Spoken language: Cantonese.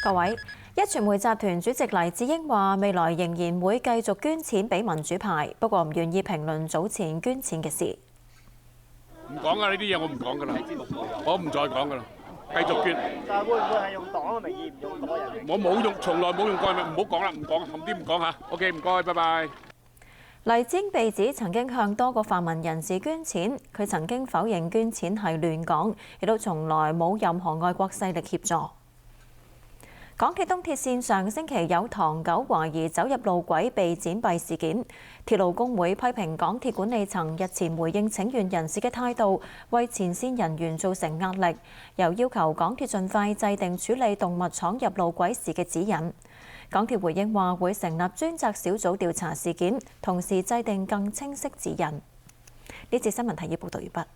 各位，壹傳媒集團主席黎智英話：未來仍然會繼續捐錢俾民主派，不過唔願意評論早前捐錢嘅事。唔講啊！呢啲嘢我唔講㗎啦，我唔再講㗎啦，繼續捐。但係會唔會係用黨嘅名義，唔用個人名義？我冇用，從來冇用個人名，唔好講啦，唔講，冚啲唔講嚇。OK，唔該，拜拜。黎智英被指曾經向多個泛民人士捐錢，佢曾經否認捐錢係亂講，亦都從來冇任何外國勢力協助。港鐵東鐵線上星期有唐狗懷疑走入路軌被剪閉事件，鐵路工會批評港鐵管理層日前回應請願人士嘅態度，為前線人員造成壓力，又要求港鐵盡快制定處理動物闖入路軌時嘅指引。港鐵回應話會成立專責小組調查事件，同時制定更清晰指引。呢節新聞提要報道完畢。